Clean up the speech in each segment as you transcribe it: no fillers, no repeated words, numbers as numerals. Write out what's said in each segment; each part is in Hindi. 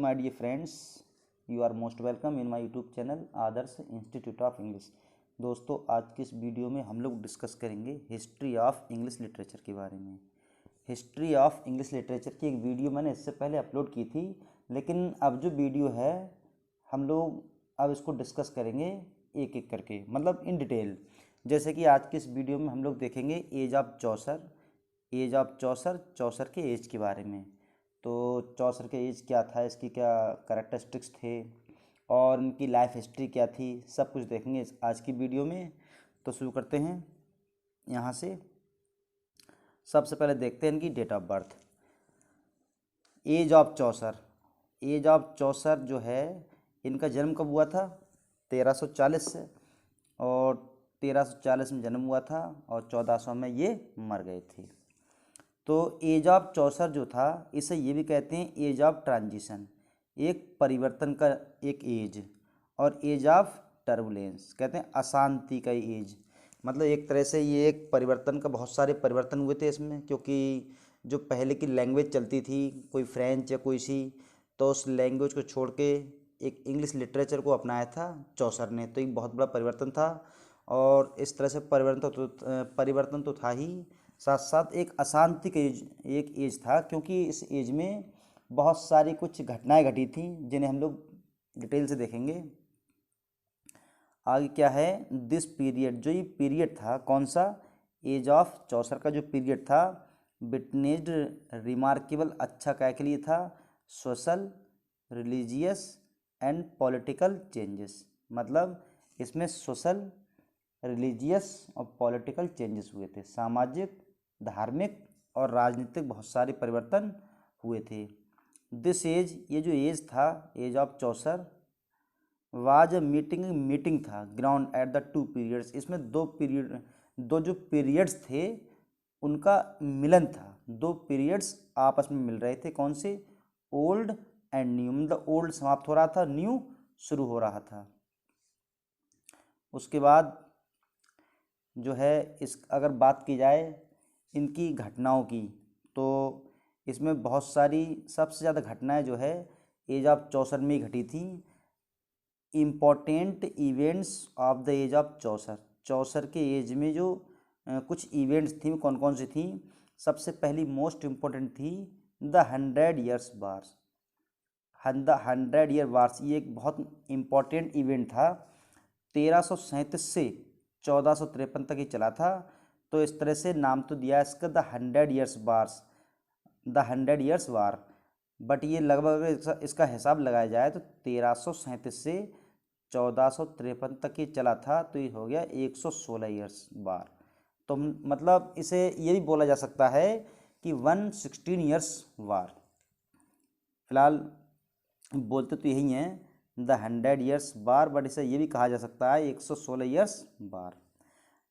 my dear friends, you are most welcome in my YouTube channel Adarsh institute of English. दोस्तों, आज की इस वीडियो में हम लोग डिस्कस करेंगे हिस्ट्री ऑफ इंग्लिश लिटरेचर के बारे में। हिस्ट्री ऑफ इंग्लिश लिटरेचर की एक वीडियो मैंने इससे पहले अपलोड की थी, लेकिन अब जो वीडियो है हम लोग अब इसको डिस्कस करेंगे एक एक करके, मतलब इन डिटेल। जैसे कि आज की इस वीडियो में हम लोग देखेंगे एज ऑफ चौसर, चौसर के एज के बारे में। तो चौसर के एज क्या था, इसकी क्या करैक्टरिस्टिक्स थे और इनकी लाइफ हिस्ट्री क्या थी, सब कुछ देखेंगे आज की वीडियो में। तो शुरू करते हैं यहाँ से। सबसे पहले देखते हैं इनकी date of birth. Age of Chaucer जो है, इनका जन्म कब हुआ था? 1340 से, और 1340 में जन्म हुआ था और 1400 में ये मर गए थे। तो एज ऑफ चौसर जो था, इसे ये भी कहते हैं एज ऑफ ट्रांजिशन, एक परिवर्तन का एक एज, और एज ऑफ टर्बुलेंस कहते हैं अशांति का एज। मतलब एक तरह से ये एक परिवर्तन का, बहुत सारे परिवर्तन हुए थे इसमें, क्योंकि जो पहले की लैंग्वेज चलती थी कोई फ्रेंच या कोई सी, तो उस लैंग्वेज को छोड़ के एक इंग्लिश लिटरेचर को अपनाया था चौसर ने। तो एक बहुत बड़ा परिवर्तन था, और इस तरह से परिवर्तन तो था ही, साथ साथ एक अशांति का एक एज था, क्योंकि इस एज में बहुत सारी कुछ घटनाएं घटी थी जिन्हें हम लोग डिटेल से देखेंगे। आगे क्या है, दिस पीरियड, जो ये पीरियड था, कौन सा? एज ऑफ चौसर का जो पीरियड था, विटनेस्ड रिमार्केबल, अच्छा क्या के लिए था? Social, religious and political changes. मतलब इसमें सोशल, रिलीजियस और पॉलिटिकल चेंजेस हुए थे, सामाजिक, धार्मिक और राजनीतिक बहुत सारे परिवर्तन हुए थे। दिस एज, ये जो एज था age of Chaucer, was a meeting था ground at the two periods. इसमें दो जो पीरियड्स थे उनका मिलन था। दो पीरियड्स आपस में मिल रहे थे, कौन से? Old and new. मतलब ओल्ड समाप्त हो रहा था, न्यू शुरू हो रहा था। उसके बाद जो है, इस अगर बात की जाए इनकी घटनाओं की, तो इसमें बहुत सारी, सबसे ज़्यादा घटनाएं जो है एज ऑफ चौसर में ही घटी थी। Important events of the age of Chaucer के एज में जो कुछ इवेंट्स थी, कौन कौन सी थी? सबसे पहली मोस्ट इम्पोर्टेंट थी the 100 years wars. The 100 year wars, ये एक बहुत इम्पॉर्टेंट इवेंट था। 1337 से 1453 तक ही चला था। तो इस तरह से नाम तो दिया इसका the 100 years wars, the 100 years war. But ये लगभग इसका हिसाब लगाया जाए तो 1337 से 1453 तक ही चला था, तो ये हो गया 116 ईयर्स वार। तो मतलब इसे ये भी बोला जा सकता है कि 116 ईयर्स वार। फिलहाल बोलते तो यही हैं द 100 ईयर्स वार, बट इसे ये भी कहा जा सकता है 116 ईयर्स वार।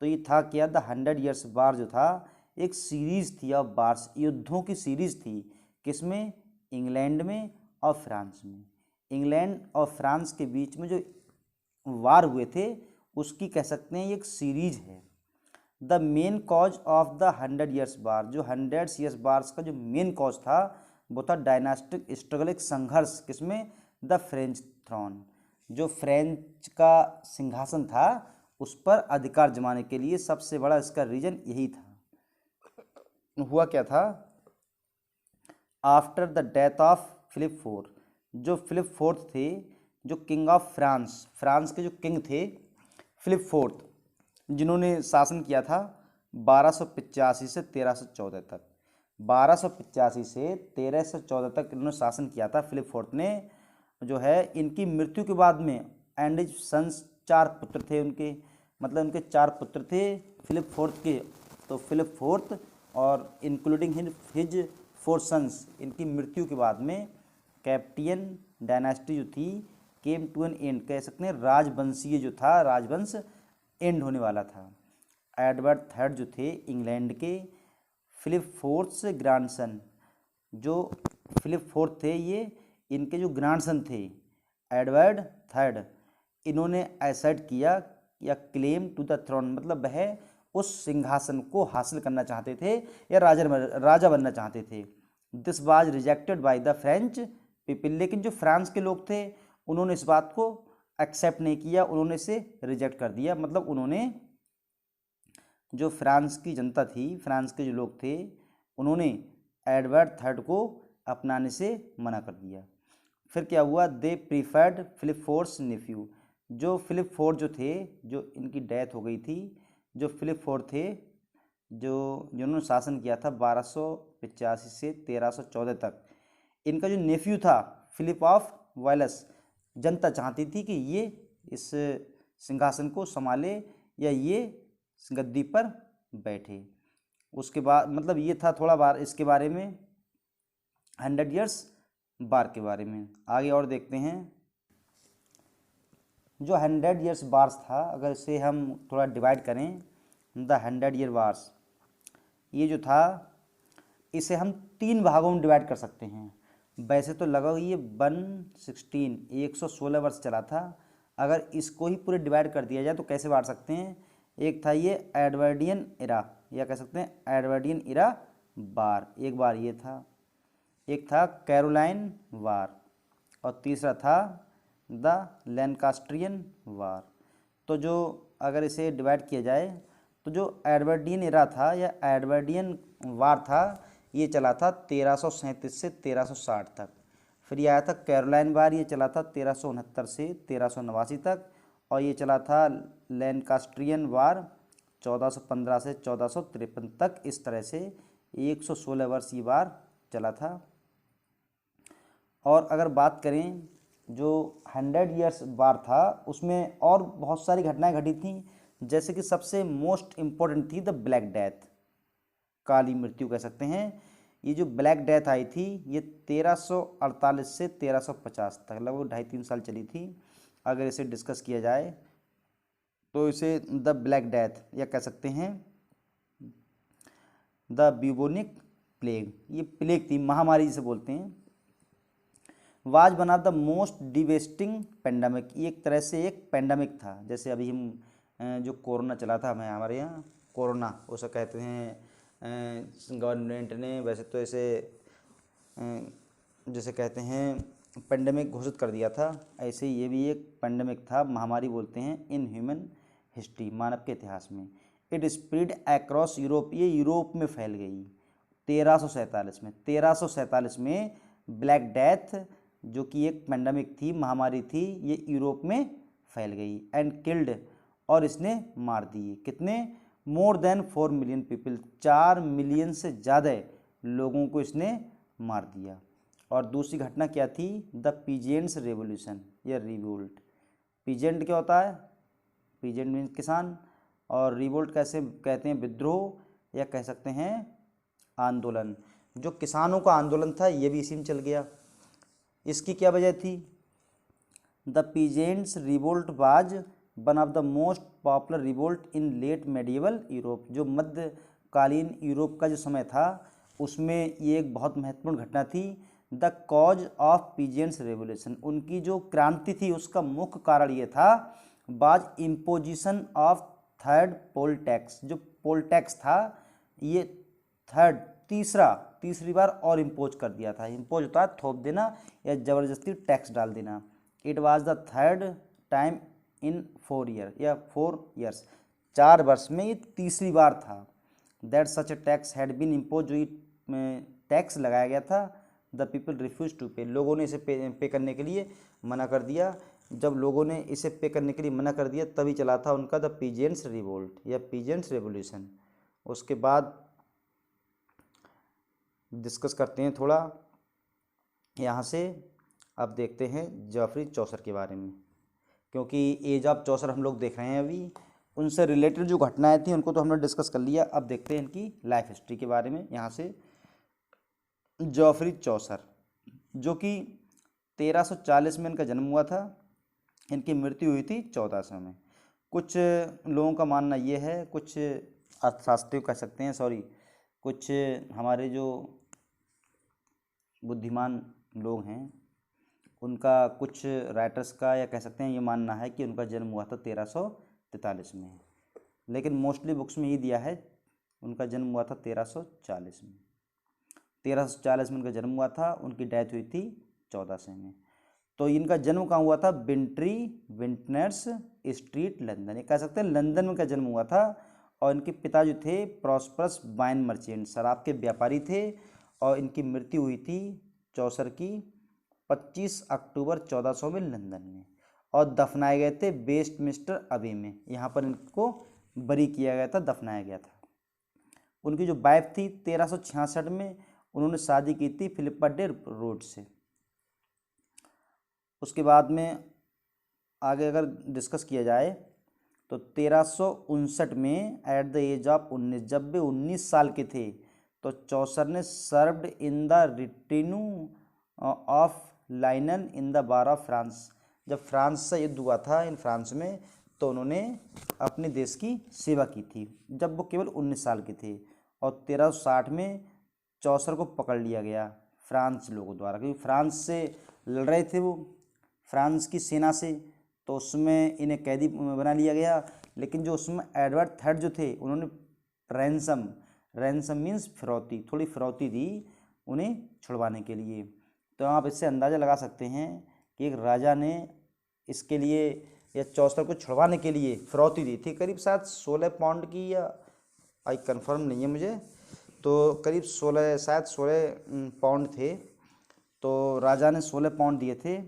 तो ये था क्या? द 100 ईयर्स वार जो था एक सीरीज़ थी ऑफ वार्स, युद्धों की सीरीज़ थी। किसमें? इंग्लैंड में और फ्रांस में। इंग्लैंड और फ्रांस के बीच में जो वार हुए थे उसकी कह सकते हैं एक सीरीज है। The main cause of the 100 years war, जो 100 ईयर्स वार्स का जो मेन कॉज था वो था डायनास्टिक स्ट्रगल, एक संघर्ष। किसमें? द फ्रेंच थ्रोन, जो फ्रेंच का सिंहासन था उस पर अधिकार जमाने के लिए सबसे बड़ा इसका रीजन यही था। हुआ क्या था? After the death of Philip fourth, जो फिलिप फोर्थ थे, जो किंग ऑफ फ्रांस के जो किंग थे फिलिप फोर्थ, जिन्होंने शासन किया था 1285 से 1314 तक। 1285 से 1314 तक इन्होंने शासन किया था फिलिप फोर्थ ने। जो है इनकी मृत्यु के बाद में एंड सन्स, 4 पुत्र थे उनके, मतलब उनके 4 पुत्र थे फिलिप फोर्थ के। तो फिलिप फोर्थ और इंक्लूडिंग हिज 4 सन्स, इनकी मृत्यु के बाद में कैप्टियन डायनास्टी जो थी केम टू एन एंड, कह सकते हैं राजवंशीय जो था, राजवंश एंड होने वाला था। एडवर्ड थर्ड जो थे इंग्लैंड के, फिलिप फोर्थ से ग्रैंडसन, जो फिलिप फोर्थ थे ये इनके जो ग्रैंडसन थे एडवर्ड थर्ड, इन्होंने एसेट किया या क्लेम टू द थ्रोन, मतलब वह उस सिंहासन को हासिल करना चाहते थे या राजा बनना चाहते थे। This was rejected by the French people. लेकिन जो फ्रांस के लोग थे उन्होंने इस बात को एक्सेप्ट नहीं किया, उन्होंने इसे रिजेक्ट कर दिया। मतलब उन्होंने, जो फ्रांस की जनता थी, फ्रांस के जो लोग थे, उन्होंने एडवर्ड थर्ड को अपनाने से मना कर दिया। फिर क्या हुआ, दे प्रीफर्ड फिलिप फोर्स नेफ्यू। जो फिलिप फोर जो थे, जो इनकी डेथ हो गई थी, जो फिलिप फोर थे, जो जिन्होंने शासन किया था 1285 से 1314 तक, इनका जो नेफ्यू था फिलिप ऑफ वेल्स, जनता चाहती थी कि ये इस सिंहासन को संभाले या ये गद्दी पर बैठे। उसके बाद मतलब ये था थोड़ा बार इसके बारे में, 100 ईयर्स बार के बारे में। आगे और देखते हैं। जो 100 ईयर्स बार्स था, अगर इसे हम थोड़ा डिवाइड करें, द 100 ईयर बार्स, ये जो था इसे हम 3 भागों में डिवाइड कर सकते हैं। वैसे तो लगभग ये 116 वर्ष चला था। अगर इसको ही पूरे डिवाइड कर दिया जाए तो कैसे बांट सकते हैं, एक था ये एडवर्डियन इरा, या कह सकते हैं एडवर्डियन इरा बार, एक बार ये था, एक था कैरोलाइन वार, और तीसरा था द लैंकास्ट्रियन वार। तो जो अगर इसे डिवाइड किया जाए तो जो एडवर्डियन इरा था या एडवर्डियन वार था, ये चला था 1337 से 1360 तक। फिर ये आया था कैरोलाइन वार, ये चला था 1369 से 1389 तक। और ये चला था लैंकास्ट्रियन वार 1415 से 1453 तक। इस तरह से 116 वर्ष ये वार चला था। और अगर बात करें जो 100 ईयर्स वार था, उसमें और बहुत सारी घटनाएं घटी थीं, जैसे कि सबसे मोस्ट इम्पोर्टेंट थी द ब्लैक डेथ, काली मृत्यु कह सकते हैं। ये जो ब्लैक डेथ आई थी ये 1348 से 1350 तक लगभग 2.5-3 साल चली थी। अगर इसे डिस्कस किया जाए तो इसे द ब्लैक डेथ या कह सकते हैं द ब्यूबोनिक प्लेग, ये प्लेग थी, महामारी जिसे बोलते हैं। Was one of the most devastating pandemic, ये एक तरह से एक पेंडेमिक था। जैसे अभी हम जो कोरोना चला था हमें हमारे यहाँ, कोरोना उसे कहते हैं, गवर्नमेंट ने वैसे तो इसे जैसे कहते हैं पेंडेमिक घोषित कर दिया था, ऐसे ये भी एक पेंडेमिक था, महामारी बोलते हैं, इन ह्यूमन हिस्ट्री, मानव के इतिहास में। इट स्प्रेड अक्रॉस यूरोप, ये यूरोप में फैल गई 1347 में ब्लैक डेथ जो कि एक पेंडेमिक थी, महामारी थी, ये यूरोप में फैल गई। एंड किल्ड, और इसने मार दिए कितने, more than 4 million people, 4 million से ज़्यादा लोगों को इसने मार दिया। और दूसरी घटना क्या थी, द पीजेंट्स रेवोल्यूशन या रिवोल्ट। पीजेंट क्या होता है, पीजेंट मीन्स किसान, और रिवोल्ट कैसे कहते हैं, विद्रोह या कह सकते हैं आंदोलन। जो किसानों का आंदोलन था ये भी इसी में चल गया। इसकी क्या वजह थी, the peasants revolt was one of the most popular revolt in late medieval Europe. जो मध्यकालीन यूरोप का जो समय था उसमें ये एक बहुत महत्वपूर्ण घटना थी। The cause of peasants revolution, उनकी जो क्रांति थी उसका मुख्य कारण ये था, बाज imposition of third poll tax. जो पोल टैक्स था ये थर्ड तीसरी बार और इम्पोज कर दिया था। इम्पोज होता है थोप देना या ज़बरदस्ती टैक्स डाल देना। It was the third time in 4 year या 4 ईयर्स, 4 वर्ष में ये तीसरी बार था। That such a tax had been impose, जो टैक्स लगाया गया था, द पीपल रिफ्यूज टू पे, लोगों ने इसे पे करने के लिए मना कर दिया। जब लोगों ने इसे पे करने के लिए मना कर दिया तभी चला था उनका द पीजेंट्स रिवोल्ट या पीजेंट्स रेवोल्यूशन। उसके बाद डिस्कस करते हैं थोड़ा यहाँ से। अब देखते हैं जॉफरी चौसर के बारे में, क्योंकि एज ऑफ चौसर हम लोग देख रहे हैं अभी, उनसे रिलेटेड जो घटनाएं थी उनको तो हमने डिस्कस कर लिया। अब देखते हैं इनकी लाइफ हिस्ट्री के बारे में। यहाँ से जॉफरी चौसर जो कि 1340 में इनका जन्म हुआ था, इनकी मृत्यु हुई थी 1400 में। कुछ लोगों का मानना ये है, कुछ अर्थशास्त्री कह सकते हैं, सॉरी, कुछ हमारे जो बुद्धिमान लोग हैं उनका, कुछ राइटर्स का या कह सकते हैं ये मानना है कि उनका जन्म हुआ था 1343 में, लेकिन मोस्टली बुक्स में ये दिया है उनका जन्म हुआ था 1340 में। 1340 में उनका जन्म हुआ था, उनकी डेथ हुई थी 1400 में। तो इनका जन्म कहाँ हुआ था? बिंट्री विंटनर्स स्ट्रीट लंदन, ये कह सकते हैं लंदन में का जन्म हुआ था। और इनके पिता जो थे प्रॉस्परस वाइन मर्चेंट, शराब के व्यापारी थे। और इनकी मृत्यु हुई थी चौसर की 25 अक्टूबर 1400 में लंदन में। और दफनाए गए थे वेस्टमिंस्टर अबे में, यहाँ पर इनको बरी किया गया था, दफनाया गया था। उनकी जो वाइफ थी 1366 में उन्होंने शादी की थी फिलिपा डे रोड से। उसके बाद में आगे अगर डिस्कस किया जाए तो 1359 में एट द एज ऑफ 19, जब वे 19 साल के थे तो चौसर ने served in the retinue of Lionel in the war of France. जब फ्रांस से युद्ध हुआ था इन फ्रांस में तो उन्होंने अपने देश की सेवा की थी जब वो केवल 19 साल के थे। और 1360 में चौसर को पकड़ लिया गया फ्रांस लोगों द्वारा, क्योंकि फ्रांस से लड़ रहे थे वो, फ्रांस की सेना से, तो उसमें इन्हें कैदी बना लिया गया। लेकिन जो उसमें एडवर्ड थर्ड जो थे उन्होंने रैंसम मीन्स फिरौती, थोड़ी फिरौती दी उन्हें छुड़वाने के लिए। तो आप इससे अंदाज़ा लगा सकते हैं कि एक राजा ने इसके लिए या चौसर को छुड़वाने के लिए फिरौती दी थी, करीब शायद 16 पाउंड की, या आई कंफर्म नहीं है मुझे, तो करीब 16 पाउंड थे। तो राजा ने 16 पाउंड दिए थे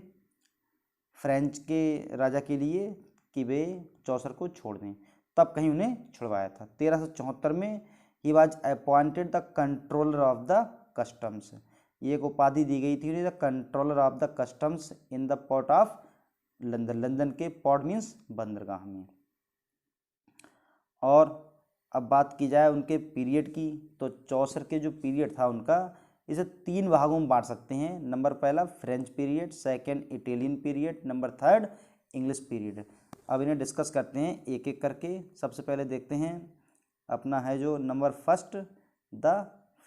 फ्रेंच के राजा के लिए कि वे चौसर को छोड़ दें, तब कहीं उन्हें छुड़वाया था। 1374 में he was appointed the controller of the customs, ये एक उपाधि दी गई थी उन्हें, the controller of the customs in the port of London, London के पोर्ट मीन्स बंदरगाह में। और अब बात की जाए उनके पीरियड की, तो चौसर के जो पीरियड था उनका, इसे 3 भागों में बांट सकते हैं। नंबर पहला French period, second Italian period, number third English period. अब इन्हें डिस्कस करते हैं एक एक करके। सबसे पहले देखते हैं अपना है जो number first the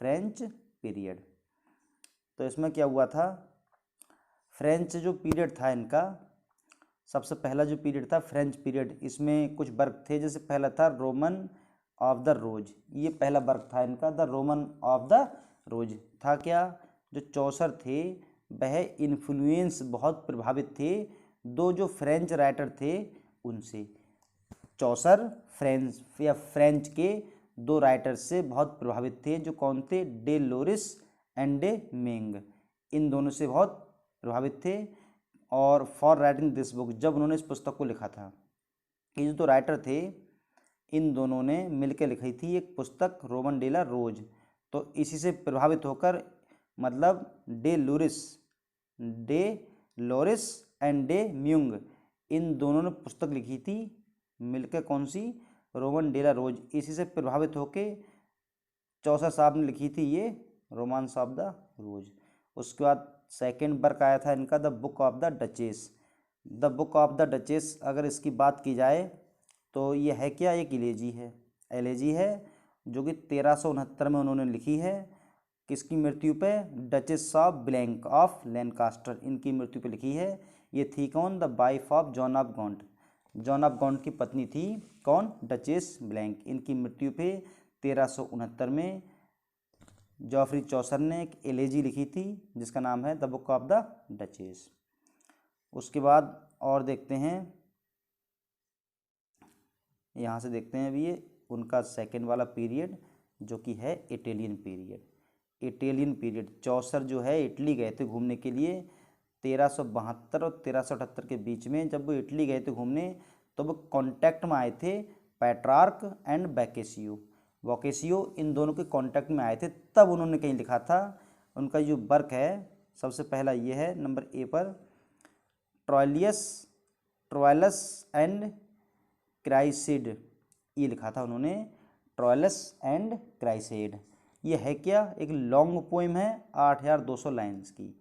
French period. तो इसमें क्या हुआ था, फ्रेंच जो पीरियड था इनका, सबसे पहला जो पीरियड था फ्रेंच पीरियड, इसमें कुछ वर्ग थे। जैसे पहला था रोमन ऑफ द रोज, ये पहला वर्ग था इनका, द रोमन ऑफ द रोज था क्या, जो चौसर थे वह इन्फ्लुएंस बहुत प्रभावित थे दो जो फ्रेंच राइटर थे उनसे। चौसर फ्रेंच के 2 राइटर से बहुत प्रभावित थे, जो कौन थे, डे लोरिस एंड डे मेंग, इन दोनों से बहुत प्रभावित थे। और फॉर राइटिंग दिस बुक, जब उन्होंने इस पुस्तक को लिखा था, ये जो 2 राइटर थे इन दोनों ने मिलकर लिखी थी एक पुस्तक रोमन डे ला रोज। तो इसी से प्रभावित होकर, मतलब de Lorris and de Meun, इन दोनों ने पुस्तक लिखी थी मिलकर, कौन सी, रोमन डे ला रोज। इसी से प्रभावित होकर चौसर साहब ने लिखी थी ये रोमांस ऑफ द रोज। उसके बाद सेकेंड वर्क आया था इनका the book of the duchess. The book of the duchess अगर इसकी बात की जाए तो ये है क्या, एक एलेजी है जो कि 1369 में उन्होंने लिखी है। किसकी मृत्यु पे, Duchess of Blanche of Lancaster, इनकी मृत्यु पे लिखी है। ये थी कौन, the wife of John of Gaunt, John of Gaunt की पत्नी थी कौन, डचेस ब्लैंक। इनकी मृत्यु पे 1369 में जॉफरी चौसर ने एक एलेजी लिखी थी जिसका नाम है the book of the duchess. उसके बाद और देखते हैं, यहाँ से देखते हैं अभी ये उनका सेकेंड वाला पीरियड जो कि है इटालियन पीरियड। चौसर जो है इटली गए थे घूमने के लिए 1372 और 1378 के बीच में। जब वो इटली गए थे घूमने तो वो कांटेक्ट में आए थे पेट्रार्क एंड बोकेसियो, इन दोनों के कांटेक्ट में आए थे, तब उन्होंने कहीं लिखा था। उनका जो वर्क है सबसे पहला ये है नंबर ए पर, ट्रोयलस एंड क्राइसेड, ये लिखा था उन्होंने, ट्रोयलस एंड क्राइसेड। ये है क्या, एक लॉन्ग पोइम है 8200 लाइन्स की,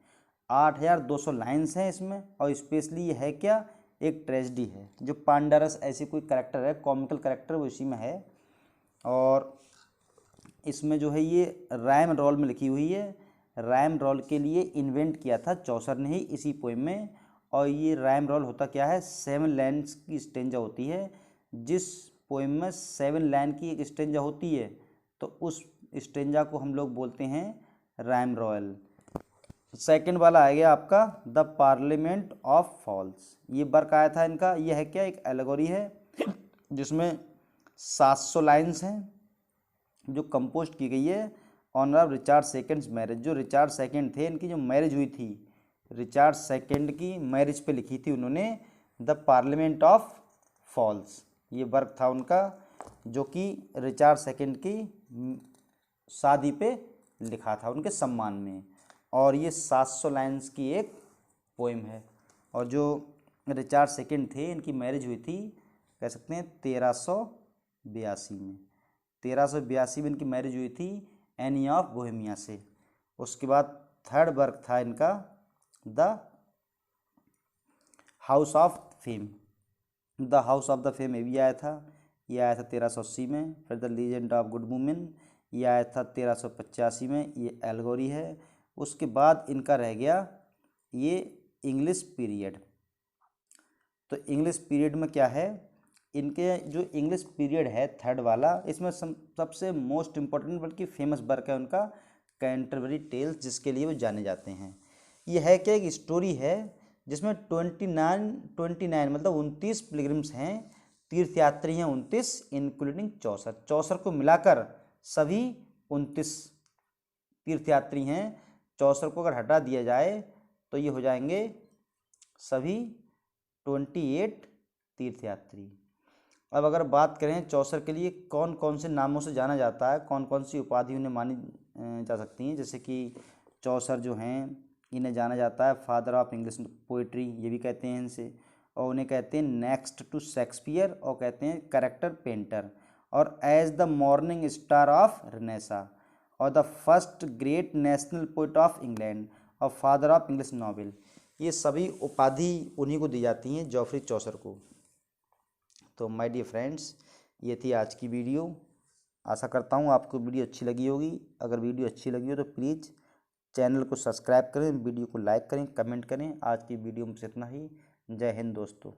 8200 लाइन्स हैं इसमें। और स्पेशली ये है क्या, एक ट्रेजेडी है, जो पांडरस ऐसी कोई कैरेक्टर है, कॉमिकल कैरेक्टर, वो इसी में है। और इसमें जो है ये राइम रोल में लिखी हुई है, राइम रोल के लिए इन्वेंट किया था चौसर ने ही इसी पोइम में। और ये राइम रोल होता क्या है, 7 लाइन्स की स्टेंजा होती है। जिस पोइम में 7 लाइन की एक स्टेंजा होती है तो उस स्टेंजा को हम लोग बोलते हैं राइम रोल। सेकंड वाला आ गया आपका द पार्लियामेंट ऑफ फॉल्स। ये वर्क आया था इनका। ये है क्या, एक एलेगोरी है जिसमें 700 लाइन्स हैं जो कंपोज की गई है on off Richard seconds marriage. जो रिचार्ड सेकंड थे, इनकी जो मैरिज हुई थी, रिचार्ड सेकंड की मैरिज पे लिखी थी उन्होंने द पार्लियामेंट ऑफ फॉल्स। ये वर्क था उनका जो कि रिचार्ड सेकंड की शादी पे लिखा था उनके सम्मान में। और ये 700 लाइन्स की एक पोएम है। और जो रिचार्ड सेकंड थे, इनकी मैरिज हुई थी कह सकते हैं 1382 में। 1382 में इनकी मैरिज हुई थी एनी ऑफ बोहेमिया से। उसके बाद थर्ड वर्क था इनका the house of fame. The house of the fame ये भी आया था। ये आया था 1380 में। फिर the legend of good women ये आया था 1385 में। ये एल्गोरी है। उसके बाद इनका रह गया ये इंग्लिश पीरियड। तो इंग्लिश पीरियड में क्या है, इनके जो इंग्लिश पीरियड है थर्ड वाला, इसमें सबसे मोस्ट इम्पोर्टेंट बल्कि फेमस वर्क है उनका कैंटरबरी टेल्स, जिसके लिए वो जाने जाते हैं। ये है क्या, एक स्टोरी है जिसमें 29 मतलब 29 पिलग्रिम्स हैं, तीर्थयात्री हैं 29, इंक्लूडिंग चौसर। चौसर को मिलाकर सभी 29 तीर्थयात्री हैं। चौसर को अगर हटा दिया जाए तो ये हो जाएंगे सभी 28 तीर्थयात्री। अब अगर बात करें चौसर के लिए कौन कौन से नामों से जाना जाता है, कौन कौन सी उपाधि उन्हें मानी जा सकती हैं, जैसे कि चौसर जो हैं इन्हें जाना जाता है फादर ऑफ इंग्लिश पोइट्री, ये भी कहते हैं इनसे। और उन्हें कहते हैं नेक्स्ट टू शेक्सपियर, और कहते हैं कैरेक्टर पेंटर, और as the morning star of Renaissance, और the first great national poet of England, और फादर ऑफ इंग्लिश नॉवेल। ये सभी उपाधि उन्हीं को दी जाती हैं, जॉफरी चौसर को। तो माय डियर फ्रेंड्स, ये थी आज की वीडियो। आशा करता हूँ आपको वीडियो अच्छी लगी होगी। अगर वीडियो अच्छी लगी हो तो प्लीज़ चैनल को सब्सक्राइब करें, वीडियो को लाइक करें, कमेंट करें। आज की वीडियो में इतना ही। जय हिंद दोस्तों।